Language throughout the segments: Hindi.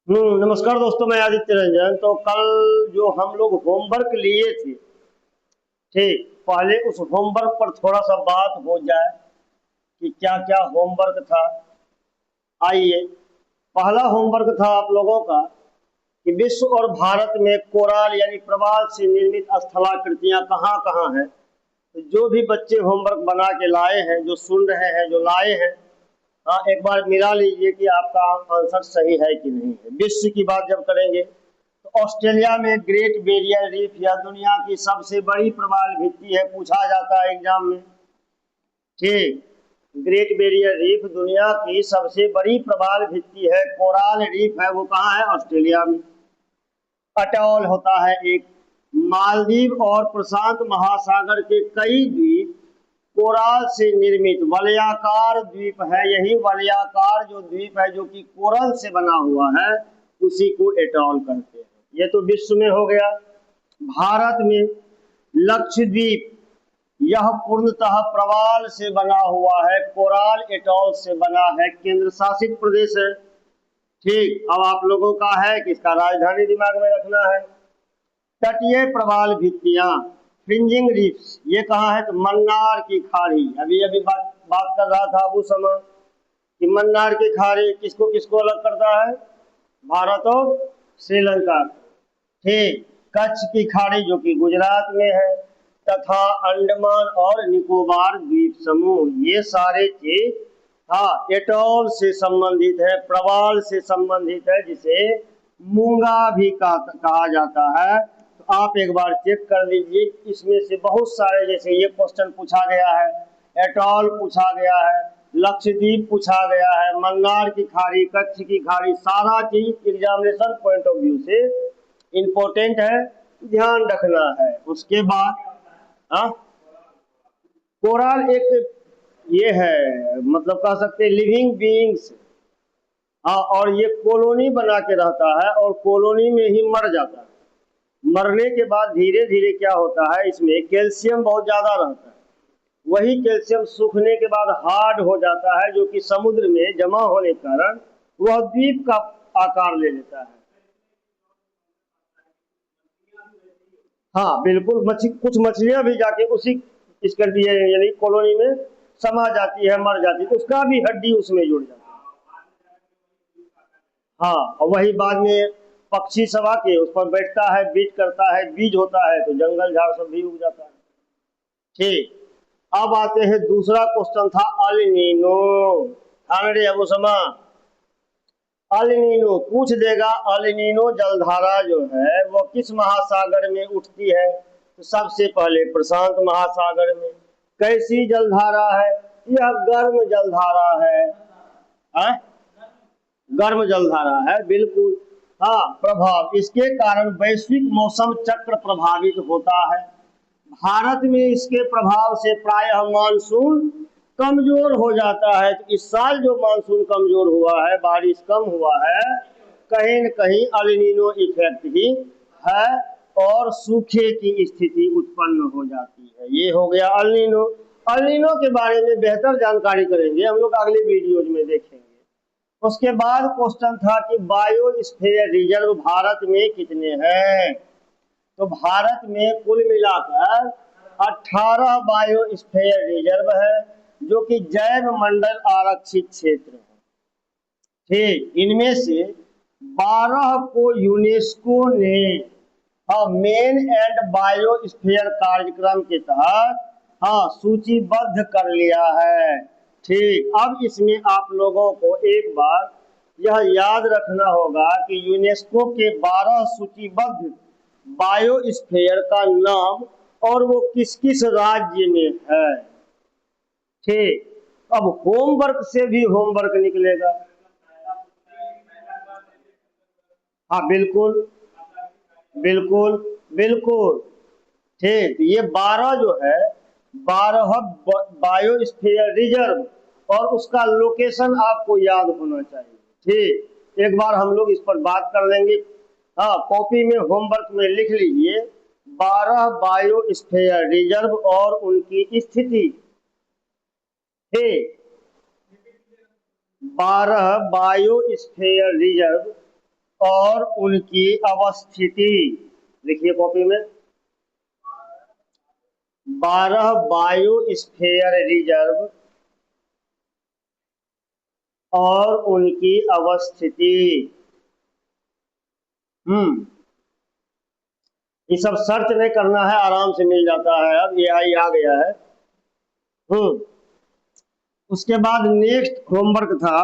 नमस्कार दोस्तों, मैं आदित्य रंजन। तो कल जो हम लोग होमवर्क लिए थे, ठीक, पहले उस होमवर्क पर थोड़ा सा बात हो जाए कि क्या क्या होमवर्क था। आइए, पहला होमवर्क था आप लोगों का कि विश्व और भारत में कोराल यानी प्रवाल से निर्मित स्थलाकृतियां कहाँ कहाँ हैं। तो जो भी बच्चे होमवर्क बना के लाए हैं, जो सुन रहे हैं, जो लाए हैं, हाँ, एक बार मिला लीजिए कि आपका आंसर सही है कि नहीं है। विश्व की बात जब करेंगे तो ऑस्ट्रेलिया में ग्रेट बैरियर रीफ या दुनिया की सबसे बड़ी प्रवाल भित्ति है, पूछा जाता है एग्जाम में। ठीक, ग्रेट बैरियर रीफ दुनिया की सबसे बड़ी प्रवाल भित्ति है, कोराल रीफ है, वो कहाँ है? ऑस्ट्रेलिया में। अटॉल होता है एक। मालदीव और प्रशांत महासागर के कई द्वीप कोराल से निर्मित वलयाकार द्वीप है। यही वलयाकार जो द्वीप है, जो कि कोरल से बना हुआ है, उसी को एटॉल कहते हैं। ये तो विश्व में हो गया। भारत में लक्षद्वीप, यह पूर्णतः प्रवाल से बना हुआ है, कोराल एटॉल से बना है, केंद्र शासित प्रदेश है। ठीक, अब आप लोगों का है कि इसका राजधानी दिमाग में रखना है। तटीय प्रवाल भित्तियां, फ्रिंजिंग रीफ्स, ये कहाँ है? तो मन्नार की खाड़ी। अभी अभी बात कर रहा था अबू समा कि मन्नार की खाड़ी किसको किसको अलग करता है? भारत और श्रीलंका। ठीक, कच्छ की खाड़ी जो कि गुजरात में है, तथा अंडमान और निकोबार द्वीप समूह, ये सारे चीज, हाँ, एटॉल से संबंधित है, प्रवाल से संबंधित है, जिसे मूंगा भी कहा जाता है। तो आप एक बार चेक कर लीजिए, इसमें से बहुत सारे, जैसे ये क्वेश्चन पूछा गया है, एटॉल पूछा गया है, लक्षद्वीप पूछा गया है, मन्नार की खाड़ी, कच्छ की खाड़ी, सारा चीज एग्जामिनेशन पॉइंट ऑफ व्यू से इम्पोर्टेंट है, ध्यान रखना है। उसके बाद हाँ, कोरल एक ये है, मतलब कह सकते हैं लिविंग बीइंग्स। हाँ, और ये कॉलोनी बना के रहता है और कॉलोनी में ही मर जाता है। मरने के बाद धीरे धीरे क्या होता है, इसमें कैल्शियम बहुत ज्यादा रहता है। वही कैल्शियम सूखने के बाद हार्ड हो जाता है, जो कि समुद्र में जमा होने के कारण वह द्वीप का आकार ले लेता है। हाँ बिल्कुल, कुछ मछलियां भी जाके उसी इस कंट्री यानी कॉलोनी में समा जाती है, मर जाती है, उसका भी हड्डी उसमें जुड़ जाती है। हाँ, और वही बाद में पक्षी सब आके उस पर बैठता है, बीज करता है, बीज होता है तो जंगल झाड़ सब भी उग जाता है। ठीक, अब आते हैं, दूसरा क्वेश्चन था अल नीनो। हाँ रे अबू समा, अल नीनो पूछ देगा। अल नीनो जलधारा जो है वो किस महासागर में उठती है? तो सबसे पहले प्रशांत महासागर में। कैसी जलधारा है? यह गर्म जलधारा है। हाँ? गर्म जलधारा है, बिल्कुल। हाँ, प्रभाव, इसके कारण वैश्विक मौसम चक्र प्रभावित होता है। भारत में इसके प्रभाव से प्रायः मानसून कमजोर हो जाता है। तो इस साल जो मानसून कमजोर हुआ है, बारिश कम हुआ है, कहीं न कहीं अल इफेक्ट ही है, और सूखे की स्थिति उत्पन्न हो जाती है। ये हो गया अल नीनो के बारे में बेहतर जानकारी करेंगे हम लोग, अगले वीडियोज में देखेंगे। उसके बाद क्वेश्चन था कि बायोस्फीयर रिजर्व भारत में कितने हैं? तो भारत में कुल मिलाकर 18 बायोस्फीयर रिजर्व है, जो कि जैव मंडल आरक्षित क्षेत्र है। ठीक, इनमें से 12 को यूनेस्को ने मेन एंड बायोस्फीयर कार्यक्रम के तहत सूचीबद्ध कर लिया है। ठीक, अब इसमें आप लोगों को एक बार यह याद रखना होगा कि यूनेस्को के 12 सूचीबद्ध बायोस्फीयर का नाम और वो किस किस राज्य में है। ठीक, अब होमवर्क से भी होमवर्क निकलेगा। हाँ बिल्कुल, बिल्कुल, बिल्कुल। ठीक, ये 12 जो है, 12 बायोस्फीयर रिजर्व, और उसका लोकेशन आपको याद होना चाहिए। ठीक, एक बार हम लोग इस पर बात कर लेंगे। हाँ, कॉपी में होमवर्क में लिख लीजिए 12 बायोस्फीयर रिजर्व और उनकी स्थिति। ठीक, 12 बायोस्फीयर रिजर्व और उनकी अवस्थिति, लिखिए कॉपी में, 12 बायोस्फीयर रिजर्व और उनकी अवस्थिति। ये सब सर्च नहीं करना है, आराम से मिल जाता है, अब AI आ गया है। उसके बाद नेक्स्ट होमवर्क था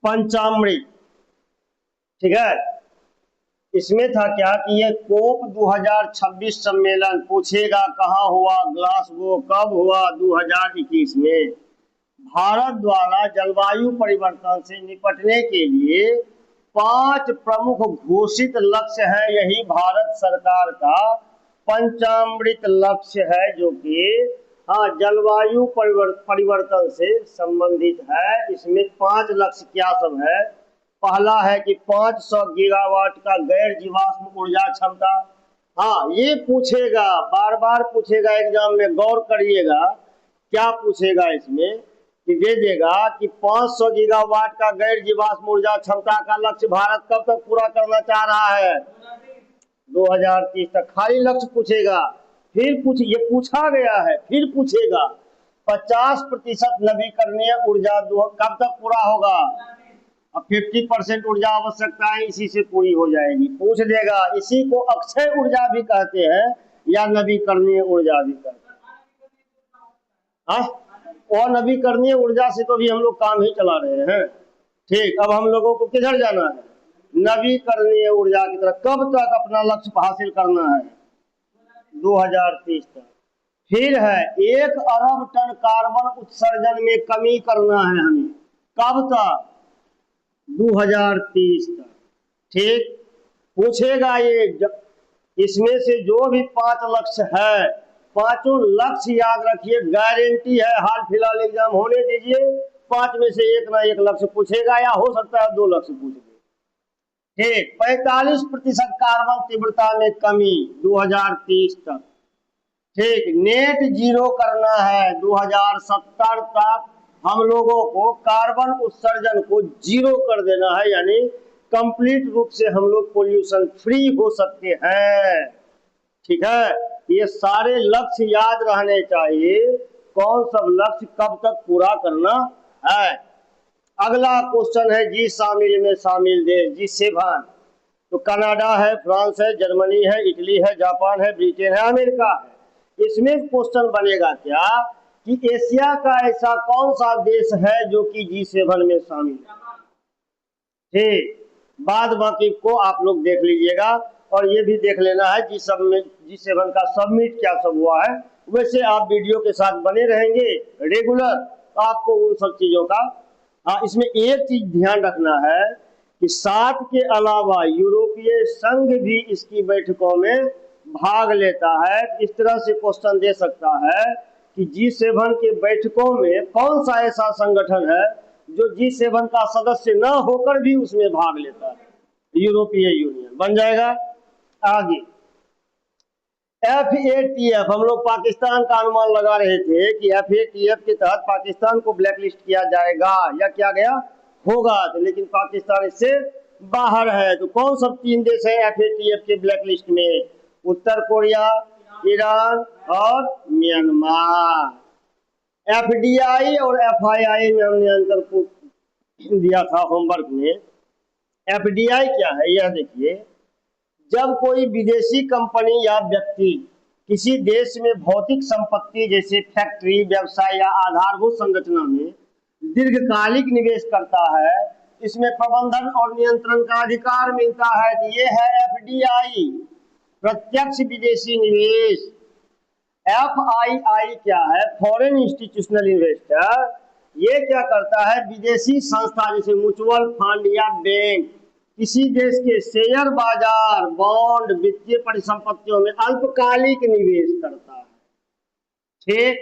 पंचामृत, ठीक है। इसमें था क्या कि ये कोप 2026 सम्मेलन पूछेगा कहाँ हुआ, ग्लासगो कब हुआ, 2021 में। भारत द्वारा जलवायु परिवर्तन से निपटने के लिए 5 प्रमुख घोषित लक्ष्य है, यही भारत सरकार का पंचामृत लक्ष्य है, जो कि जलवायु परिवर्तन से संबंधित है। इसमें 5 लक्ष्य क्या सब है। पहला है कि 500 गीगावाट का गैर जीवाश्म ऊर्जा क्षमता। ये पूछेगा, बार बार पूछेगा एग्जाम में, गौर करिएगा क्या पूछेगा इसमें, कि दे देगा कि 500 गीगावाट का गैर जीवाश्म ऊर्जा क्षमता का लक्ष्य भारत कब तक पूरा करना चाह रहा है, 2030 तक। खाली लक्ष्य पूछेगा। फिर ये पूछा गया है, फिर पूछेगा 50% नवीकरणीय ऊर्जा कब तक पूरा होगा। अब 50% ऊर्जा आवश्यकताएं इसी से पूरी हो जाएगी, पूछ देगा। इसी को अक्षय ऊर्जा भी कहते हैं या नवीकरणीय ऊर्जा भी कहते हैं। और नवीकरणीय ऊर्जा से तो भी हम लोग काम ही चला रहे हैं। ठीक, अब हम लोगों को किधर जाना है, नवीकरणीय ऊर्जा की तरफ। कब तक अपना लक्ष्य हासिल करना है, 2030 तक। फिर है 1 अरब टन कार्बन उत्सर्जन में कमी करना है हमें, कब तक, 2030 तक। ठीक, पूछेगा ये। इसमें से जो भी 5 लक्ष्य है, पांचों लक्ष्य याद रखिए, गारंटी है, हाल फिलहाल एग्जाम होने दीजिए, 5 में से एक ना एक लक्ष्य पूछेगा, या हो सकता है 2 लक्ष्य पूछ ले। ठीक, 45% कार्बन तीव्रता में कमी 2030 तक। ठीक, नेट जीरो करना है 2070 तक। हम लोगों को कार्बन उत्सर्जन को जीरो कर देना है, यानी कंप्लीट रूप से हम लोग पोल्यूशन फ्री हो सकते हैं। ठीक है, ये सारे लक्ष्य याद रहने चाहिए, कौन सब लक्ष्य कब तक पूरा करना है। अगला क्वेश्चन है G में शामिल देश, G7। तो कनाडा है, फ्रांस है, जर्मनी है, इटली है, जापान है, ब्रिटेन है, अमेरिका है। इसमें क्वेश्चन बनेगा क्या कि एशिया का ऐसा कौन सा देश है जो कि G7 में शामिल है। ठीक, बाद बाकी को आप लोग देख लीजिएगा, और ये भी देख लेना है G7 का सबमिट क्या सब हुआ है। वैसे आप वीडियो के साथ बने रहेंगे रेगुलर, तो आपको उन सब चीजों का इसमें एक चीज ध्यान रखना है कि 7 के अलावा यूरोपीय संघ भी इसकी बैठकों में भाग लेता है। इस तरह से क्वेश्चन दे सकता है कि G7 के बैठकों में कौन सा ऐसा संगठन है जो G7 का सदस्य न होकर भी उसमें भाग लेता है, यूरोपीय यूनियन बन जाएगा। आगे FATF, हम लोग पाकिस्तान का अनुमान लगा रहे थे कि FATF के तहत पाकिस्तान को ब्लैकलिस्ट किया जाएगा या किया गया होगा, तो लेकिन पाकिस्तान इससे बाहर है। तो कौन सब 3 देश है FATF के ब्लैकलिस्ट में, उत्तर कोरिया, ईरान और म्यांमार। FDI और FII में हमने अंतर को दिया था होमवर्क में। FDI क्या है यह देखिए, जब कोई विदेशी कंपनी या व्यक्ति किसी देश में भौतिक संपत्ति जैसे फैक्ट्री, व्यवसाय या आधारभूत संरचना में दीर्घकालिक निवेश करता है, इसमें प्रबंधन और नियंत्रण का अधिकार मिलता है। तो ये है FDI, प्रत्यक्ष विदेशी निवेश। FII क्या है, फॉरेन इंस्टीट्यूशनल इन्वेस्टर। ये क्या करता है, विदेशी संस्था जैसे म्यूचुअल फंड या बैंक किसी देश के शेयर बाजार, बॉन्ड, वित्तीय परिसंपत्तियों में अल्पकालिक निवेश करता है। ठीक,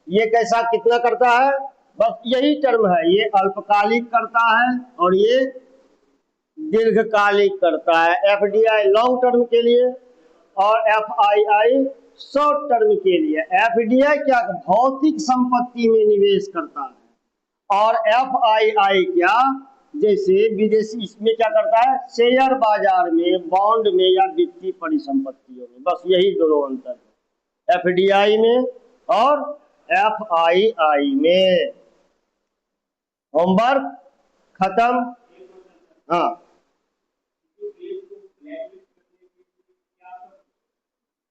ये कैसा कितना करता है, बस यही टर्म है, ये अल्पकालिक करता है और ये दीर्घकालिक करता है। FDI लॉन्ग टर्म के लिए और FII शॉर्ट टर्म के लिए। FDI क्या, भौतिक संपत्ति में निवेश करता है, और FII क्या, जैसे विदेशी इसमें क्या करता है, शेयर बाजार में, बॉन्ड में या वित्तीय परिसंपत्तियों में, बस यही दोनों अंतर है, एफडीआई में और एफआईआई में। होमवर्क खत्म। हाँ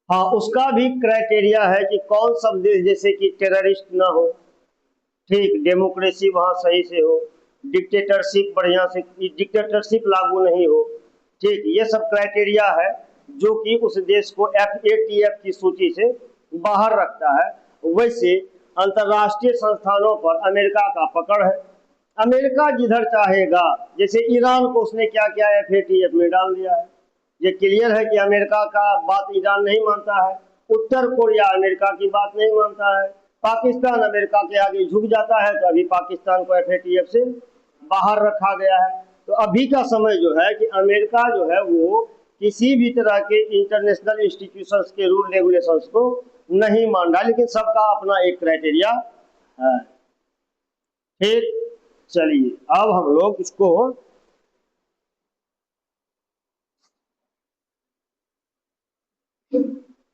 हाँ, उसका भी क्राइटेरिया है कि कौन सा देश, जैसे कि टेररिस्ट ना हो, ठीक, डेमोक्रेसी वहाँ सही से हो, डिक्टेटरशिप बढ़िया से, डिक्टेटरशिप लागू नहीं हो, ठीक, ये सब क्राइटेरिया है जो कि उस देश को FATF की सूची से बाहर रखता है। वैसे अंतर्राष्ट्रीय संस्थानों पर अमेरिका का पकड़ है, अमेरिका जिधर चाहेगा, जैसे ईरान को उसने क्या किया, FATF में डाल दिया है। ये क्लियर है कि अमेरिका का बात ईरान नहीं मानता है, उत्तर कोरिया अमेरिका की बात नहीं मानता है, पाकिस्तान अमेरिका के आगे झुक जाता है, तो अभी पाकिस्तान को FATF से बाहर रखा गया है। तो अभी का समय जो है कि अमेरिका जो है वो किसी भी तरह के इंटरनेशनल इंस्टीट्यूशंस के रूल रेगुलेशंस को नहीं मान रहा, लेकिन सबका अपना एक क्राइटेरिया है। ठीक, चलिए अब हम लोग इसको